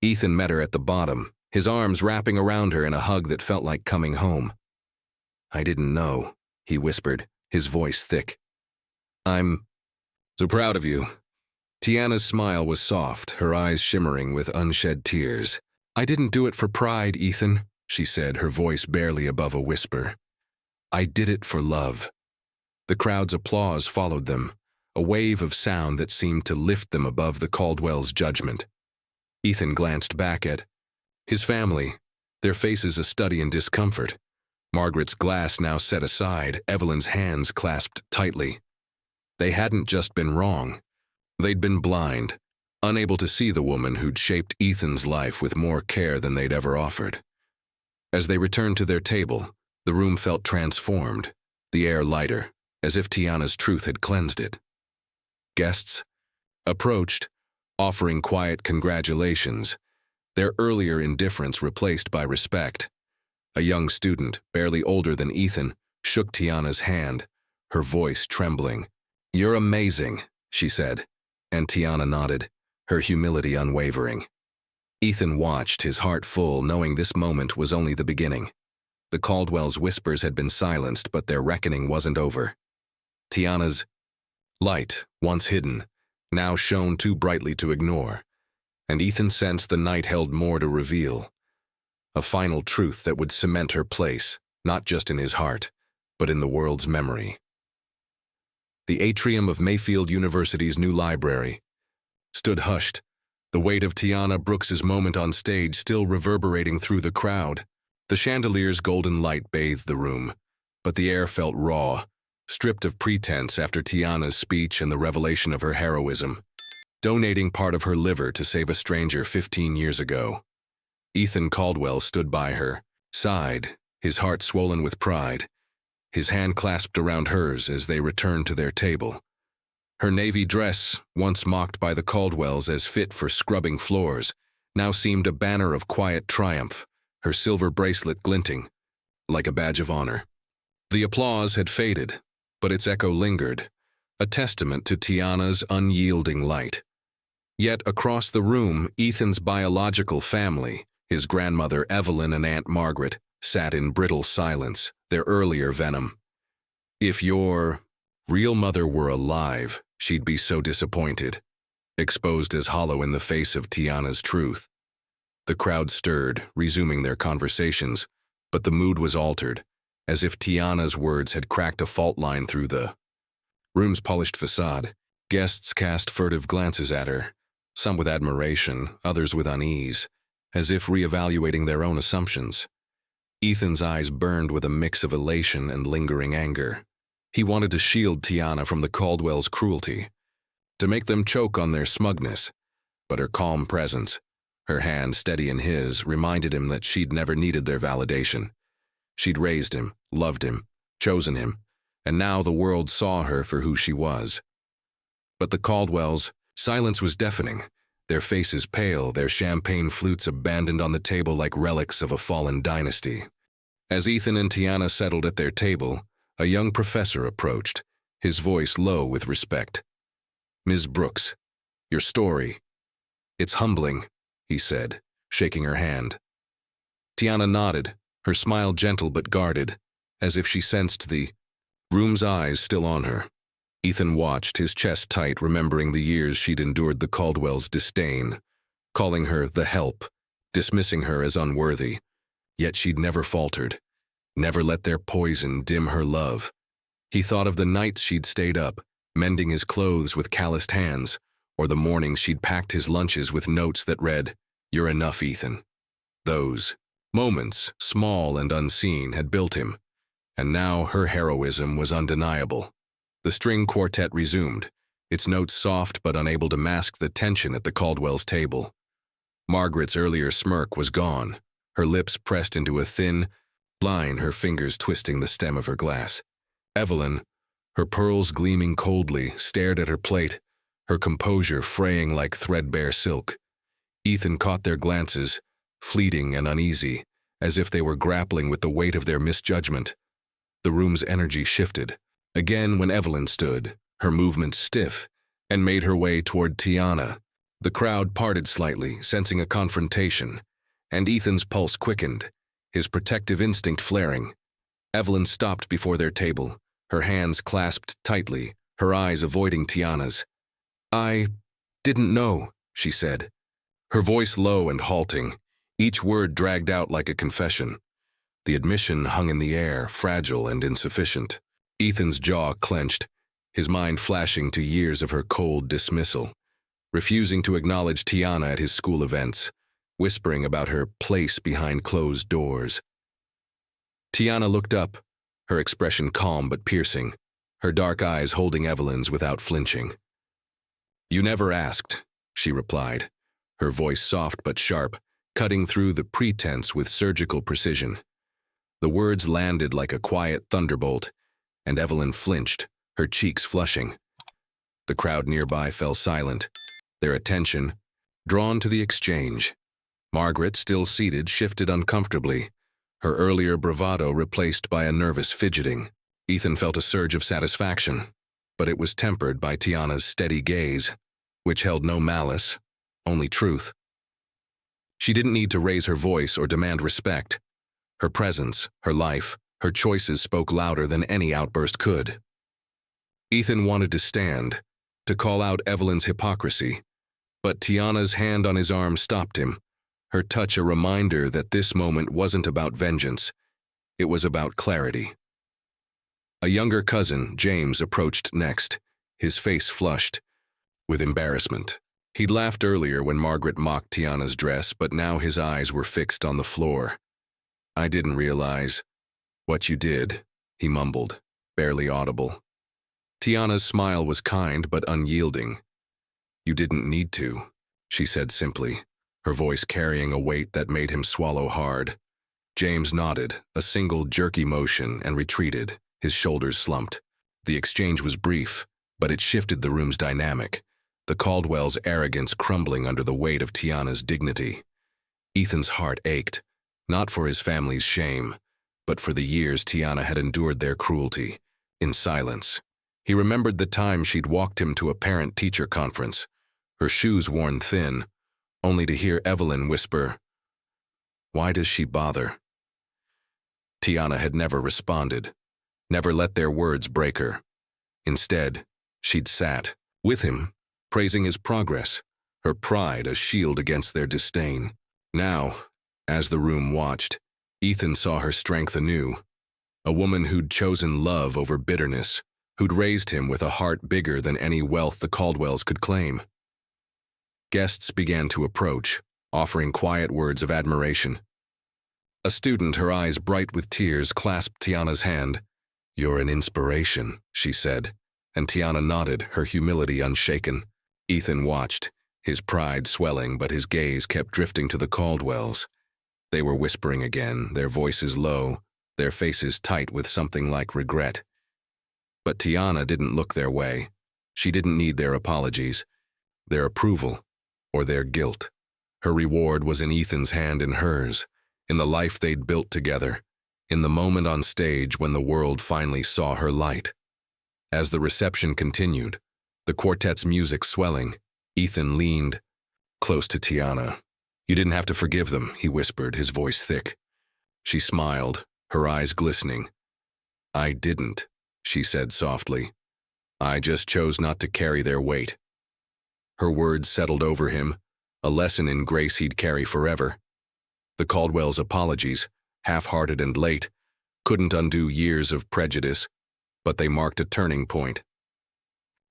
A: Ethan met her at the bottom, his arms wrapping around her in a hug that felt like coming home. "I didn't know," he whispered, his voice thick. "I'm so proud of you." Tiana's smile was soft, her eyes shimmering with unshed tears. "I didn't do it for pride, Ethan," she said, her voice barely above a whisper. "I did it for love." The crowd's applause followed them, a wave of sound that seemed to lift them above the Caldwells' judgment. Ethan glanced back at his family, their faces a study in discomfort. Margaret's glass now set aside, Evelyn's hands clasped tightly. They hadn't just been wrong. They'd been blind, unable to see the woman who'd shaped Ethan's life with more care than they'd ever offered. As they returned to their table, the room felt transformed, the air lighter, as if Tiana's truth had cleansed it. Guests approached, offering quiet congratulations, their earlier indifference replaced by respect. A young student, barely older than Ethan, shook Tiana's hand, her voice trembling. "You're amazing," she said, and Tiana nodded, her humility unwavering. Ethan watched, his heart full, knowing this moment was only the beginning. The Caldwells' whispers had been silenced, but their reckoning wasn't over. Tiana's light, once hidden, now shone too brightly to ignore, and Ethan sensed the night held more to reveal. A final truth that would cement her place, not just in his heart, but in the world's memory. The atrium of Mayfield University's new library stood hushed, the weight of Tianna Brooks's moment on stage still reverberating through the crowd. The chandelier's golden light bathed the room, but the air felt raw, stripped of pretense after Tiana's speech and the revelation of her heroism, donating part of her liver to save a stranger 15 years ago. Ethan Caldwell stood by her, sighed, his heart swollen with pride, his hand clasped around hers as they returned to their table. Her navy dress, once mocked by the Caldwells as fit for scrubbing floors, now seemed a banner of quiet triumph, her silver bracelet glinting, like a badge of honor. The applause had faded, but its echo lingered, a testament to Tiana's unyielding light. Yet across the room, Ethan's biological family, his grandmother Evelyn and Aunt Margaret, sat in brittle silence, their earlier venom. If your real mother were alive, she'd be so disappointed, exposed as hollow in the face of Tiana's truth. The crowd stirred, resuming their conversations, but the mood was altered, as if Tiana's words had cracked a fault line through the room's polished facade. Guests cast furtive glances at her, some with admiration, others with unease, as if reevaluating their own assumptions. Ethan's eyes burned with a mix of elation and lingering anger. He wanted to shield Tiana from the Caldwells' cruelty, to make them choke on their smugness, but her calm presence, her hand steady in his, reminded him that she'd never needed their validation. She'd raised him, loved him, chosen him, and now the world saw her for who she was. But the Caldwells' silence was deafening, their faces pale, their champagne flutes abandoned on the table like relics of a fallen dynasty. As Ethan and Tiana settled at their table, a young professor approached, his voice low with respect. "Ms. Brooks, your story. It's humbling," he said, shaking her hand. Tiana nodded, her smile gentle but guarded, as if she sensed the room's eyes still on her. Ethan watched, his chest tight, remembering the years she'd endured the Caldwells' disdain, calling her the help, dismissing her as unworthy. Yet she'd never faltered, never let their poison dim her love. He thought of the nights she'd stayed up, mending his clothes with calloused hands, or the mornings she'd packed his lunches with notes that read, "You're enough, Ethan." Those moments, small and unseen, had built him, and now her heroism was undeniable. The string quartet resumed, its notes soft but unable to mask the tension at the Caldwells' table. Margaret's earlier smirk was gone, her lips pressed into a thin line, her fingers twisting the stem of her glass. Evelyn, her pearls gleaming coldly, stared at her plate, her composure fraying like threadbare silk. Ethan caught their glances, fleeting and uneasy, as if they were grappling with the weight of their misjudgment. The room's energy shifted, again when Evelyn stood, her movements stiff, and made her way toward Tiana. The crowd parted slightly, sensing a confrontation, and Ethan's pulse quickened, his protective instinct flaring. Evelyn stopped before their table, her hands clasped tightly, her eyes avoiding Tiana's. "I didn't know," she said, her voice low and halting, each word dragged out like a confession. The admission hung in the air, fragile and insufficient. Ethan's jaw clenched, his mind flashing to years of her cold dismissal, refusing to acknowledge Tiana at his school events, whispering about her place behind closed doors. Tiana looked up, her expression calm but piercing, her dark eyes holding Evelyn's without flinching. "You never asked," she replied, her voice soft but sharp, cutting through the pretense with surgical precision. The words landed like a quiet thunderbolt, and Evelyn flinched, her cheeks flushing. The crowd nearby fell silent, their attention drawn to the exchange. Margaret, still seated, shifted uncomfortably, her earlier bravado replaced by a nervous fidgeting. Ethan felt a surge of satisfaction, but it was tempered by Tiana's steady gaze, which held no malice, only truth. She didn't need to raise her voice or demand respect. Her presence, her life, her choices spoke louder than any outburst could. Ethan wanted to stand, to call out Evelyn's hypocrisy, but Tiana's hand on his arm stopped him, her touch a reminder that this moment wasn't about vengeance, it was about clarity. A younger cousin, James, approached next, his face flushed with embarrassment. He'd laughed earlier when Margaret mocked Tiana's dress, but now his eyes were fixed on the floor. I didn't realize what you did, he mumbled, barely audible. Tiana's smile was kind but unyielding. You didn't need to, she said simply, her voice carrying a weight that made him swallow hard. James nodded, a single jerky motion, and retreated, his shoulders slumped. The exchange was brief, but it shifted the room's dynamic, the Caldwells' arrogance crumbling under the weight of Tiana's dignity. Ethan's heart ached, not for his family's shame, but for the years Tiana had endured their cruelty, in silence. He remembered the time she'd walked him to a parent-teacher conference, her shoes worn thin, only to hear Evelyn whisper, "Why does she bother?" Tiana had never responded, never let their words break her. Instead, she'd sat, with him, praising his progress, her pride a shield against their disdain. Now, as the room watched, Ethan saw her strength anew, a woman who'd chosen love over bitterness, who'd raised him with a heart bigger than any wealth the Caldwells could claim. Guests began to approach, offering quiet words of admiration. A student, her eyes bright with tears, clasped Tiana's hand. "You're an inspiration," she said, and Tiana nodded, her humility unshaken. Ethan watched, his pride swelling, but his gaze kept drifting to the Caldwells. They were whispering again, their voices low, their faces tight with something like regret. But Tiana didn't look their way. She didn't need their apologies, their approval, or their guilt. Her reward was in Ethan's hand and hers, in the life they'd built together, in the moment on stage when the world finally saw her light. As the reception continued, the quartet's music swelling, Ethan leaned close to Tiana. "You didn't have to forgive them," he whispered, his voice thick. She smiled, her eyes glistening. "I didn't," she said softly. "I just chose not to carry their weight." Her words settled over him, a lesson in grace he'd carry forever. The Caldwells' apologies, half-hearted and late, couldn't undo years of prejudice, but they marked a turning point.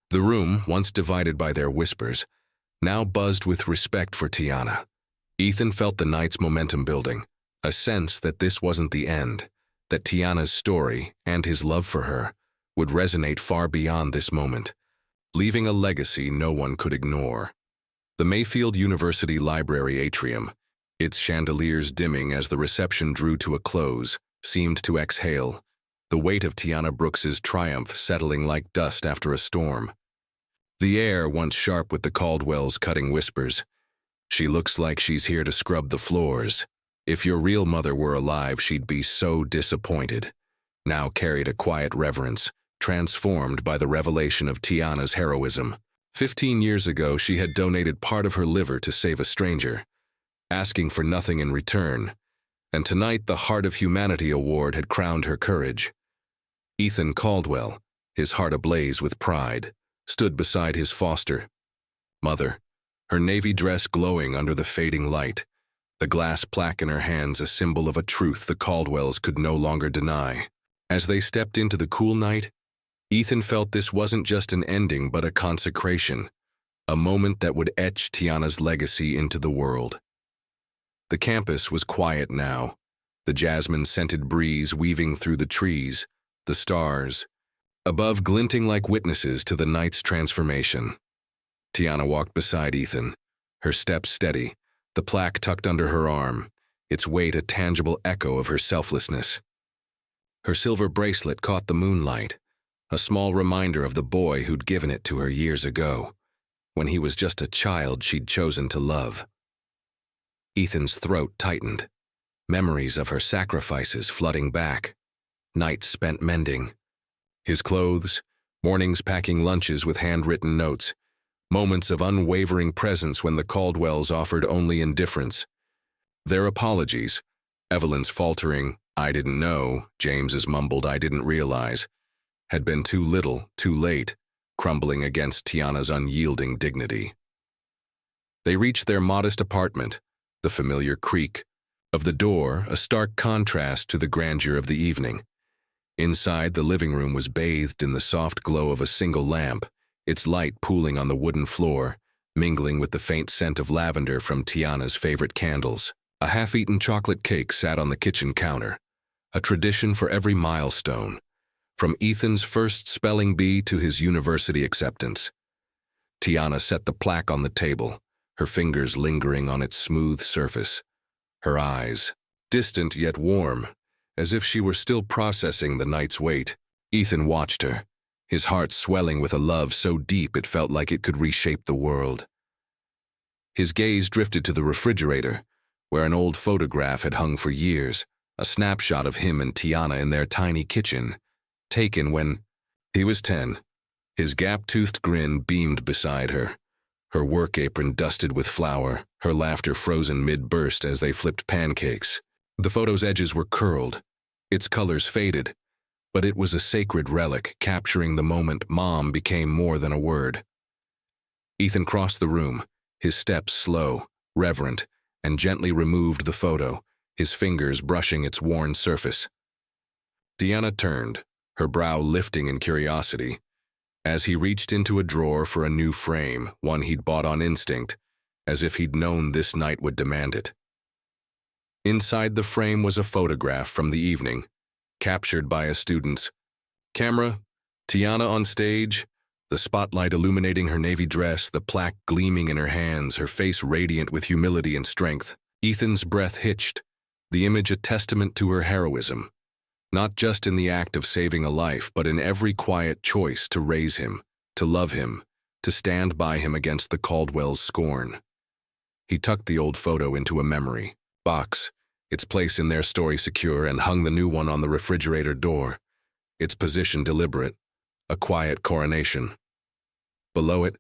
A: The room, once divided by their whispers, now buzzed with respect for Tiana. Ethan felt the night's momentum building, a sense that this wasn't the end, that Tiana's story, and his love for her, would resonate far beyond this moment, leaving a legacy no one could ignore. The Mayfield University library atrium, its chandeliers dimming as the reception drew to a close, seemed to exhale, the weight of Tianna Brooks's triumph settling like dust after a storm. The air, once sharp with the Caldwells' cutting whispers, "She looks like she's here to scrub the floors. If your real mother were alive, she'd be so disappointed," now carried a quiet reverence, transformed by the revelation of Tiana's heroism. 15 years ago, she had donated part of her liver to save a stranger, asking for nothing in return, and tonight the Heart of Humanity Award had crowned her courage. Ethan Caldwell, his heart ablaze with pride, stood beside his foster mother, her navy dress glowing under the fading light, the glass plaque in her hands a symbol of a truth the Caldwells could no longer deny. As they stepped into the cool night, Ethan felt this wasn't just an ending but a consecration, a moment that would etch Tiana's legacy into the world. The campus was quiet now, the jasmine-scented breeze weaving through the trees, the stars above glinting like witnesses to the night's transformation. Tiana walked beside Ethan, her steps steady, the plaque tucked under her arm, its weight a tangible echo of her selflessness. Her silver bracelet caught the moonlight, a small reminder of the boy who'd given it to her years ago, when he was just a child she'd chosen to love. Ethan's throat tightened, memories of her sacrifices flooding back, nights spent mending. His clothes, mornings packing lunches with handwritten notes, moments of unwavering presence when the Caldwells offered only indifference. Their apologies, Evelyn's faltering, "I didn't know," James's mumbled, "I didn't realize," had been too little, too late, crumbling against Tiana's unyielding dignity. They reached their modest apartment, the familiar creak of the door a stark contrast to the grandeur of the evening. Inside, the living room was bathed in the soft glow of a single lamp, its light pooling on the wooden floor, mingling with the faint scent of lavender from Tiana's favorite candles. A half-eaten chocolate cake sat on the kitchen counter, a tradition for every milestone, from Ethan's first spelling bee to his university acceptance. Tiana set the plaque on the table, her fingers lingering on its smooth surface. Her eyes, distant yet warm, as if she were still processing the night's weight. Ethan watched her, his heart swelling with a love so deep it felt like it could reshape the world. His gaze drifted to the refrigerator, where an old photograph had hung for years, a snapshot of him and Tiana in their tiny kitchen, taken when he was 10. His gap-toothed grin beamed beside her, her work apron dusted with flour, her laughter frozen mid-burst as they flipped pancakes. The photo's edges were curled, its colors faded, but it was a sacred relic capturing the moment Mom became more than a word. Ethan crossed the room, his steps slow, reverent, and gently removed the photo, his fingers brushing its worn surface. Tiana turned, her brow lifting in curiosity, as he reached into a drawer for a new frame, one he'd bought on instinct, as if he'd known this night would demand it. Inside the frame was a photograph from the evening, captured by a student's camera, Tiana on stage, the spotlight illuminating her navy dress, the plaque gleaming in her hands, her face radiant with humility and strength. Ethan's breath hitched, the image a testament to her heroism, not just in the act of saving a life, but in every quiet choice to raise him, to love him, to stand by him against the Caldwell's scorn. He tucked the old photo into a memory box, its place in their story secure, and hung the new one on the refrigerator door, its position deliberate, a quiet coronation. Below it,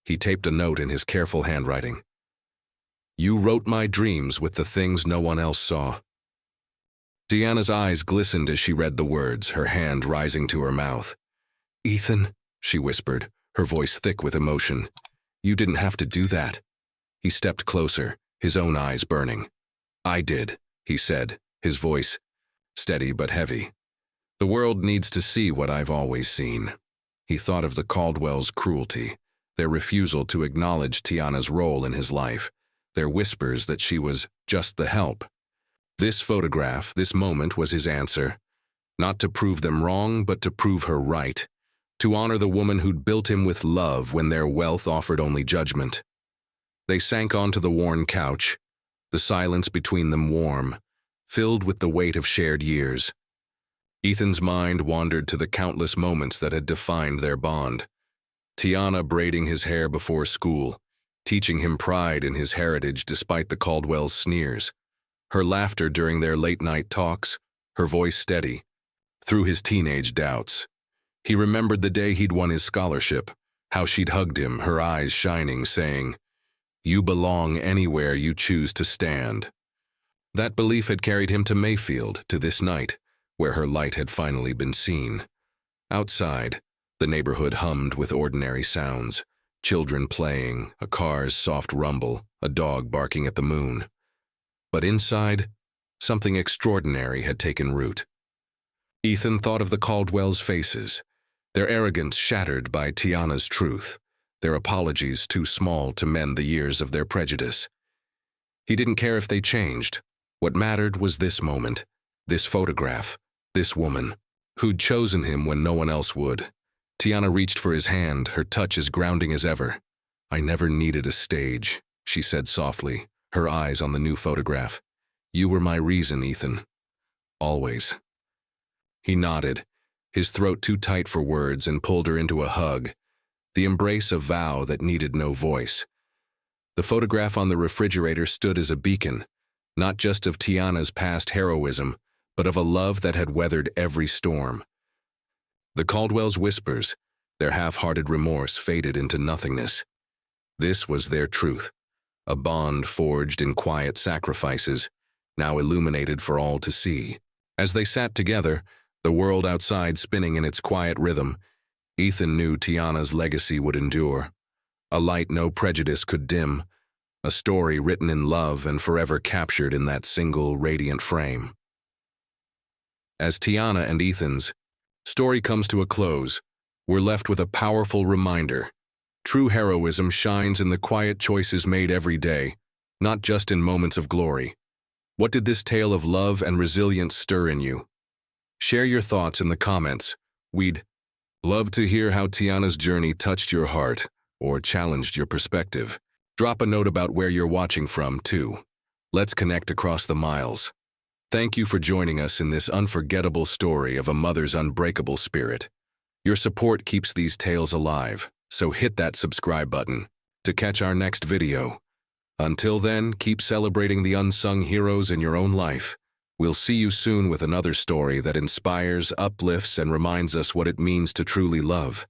A: he taped a note in his careful handwriting. "You wrote my dreams with the things no one else saw." Tiana's eyes glistened as she read the words, her hand rising to her mouth. "Ethan," she whispered, her voice thick with emotion, "you didn't have to do that." He stepped closer, his own eyes burning. "I did," he said, his voice steady but heavy. "The world needs to see what I've always seen." He thought of the Caldwell's cruelty, their refusal to acknowledge Tiana's role in his life, their whispers that she was just the help. This photograph, this moment was his answer, not to prove them wrong, but to prove her right, to honor the woman who'd built him with love when their wealth offered only judgment. They sank onto the worn couch, the silence between them warm, filled with the weight of shared years. Ethan's mind wandered to the countless moments that had defined their bond. Tiana braiding his hair before school, teaching him pride in his heritage despite the Caldwell's sneers. Her laughter during their late-night talks, her voice steady, through his teenage doubts. He remembered the day he'd won his scholarship, how she'd hugged him, her eyes shining, saying, "You belong anywhere you choose to stand." That belief had carried him to Mayfield, to this night, where her light had finally been seen. Outside, the neighborhood hummed with ordinary sounds, children playing, a car's soft rumble, a dog barking at the moon. But inside, something extraordinary had taken root. Ethan thought of the Caldwell's faces, their arrogance shattered by Tiana's truth, their apologies too small to mend the years of their prejudice. He didn't care if they changed. What mattered was this moment, this photograph, this woman, who'd chosen him when no one else would. Tiana reached for his hand, her touch as grounding as ever. "I never needed a stage," she said softly, her eyes on the new photograph. "You were my reason, Ethan. Always." He nodded, his throat too tight for words, and pulled her into a hug, the embrace a vow that needed no voice. The photograph on the refrigerator stood as a beacon, not just of Tiana's past heroism, but of a love that had weathered every storm. The Caldwell's whispers, their half-hearted remorse, faded into nothingness. This was their truth, a bond forged in quiet sacrifices, now illuminated for all to see. As they sat together, the world outside spinning in its quiet rhythm, Ethan knew Tiana's legacy would endure. A light no prejudice could dim, a story written in love and forever captured in that single radiant frame. As Tiana and Ethan's story comes to a close, we're left with a powerful reminder. True heroism shines in the quiet choices made every day, not just in moments of glory. What did this tale of love and resilience stir in you? Share your thoughts in the comments. We'd love to hear how Tiana's journey touched your heart or challenged your perspective. Drop a note about where you're watching from, too. Let's connect across the miles. Thank you for joining us in this unforgettable story of a mother's unbreakable spirit. Your support keeps these tales alive, so hit that subscribe button to catch our next video. Until then, keep celebrating the unsung heroes in your own life. We'll see you soon with another story that inspires, uplifts, and reminds us what it means to truly love.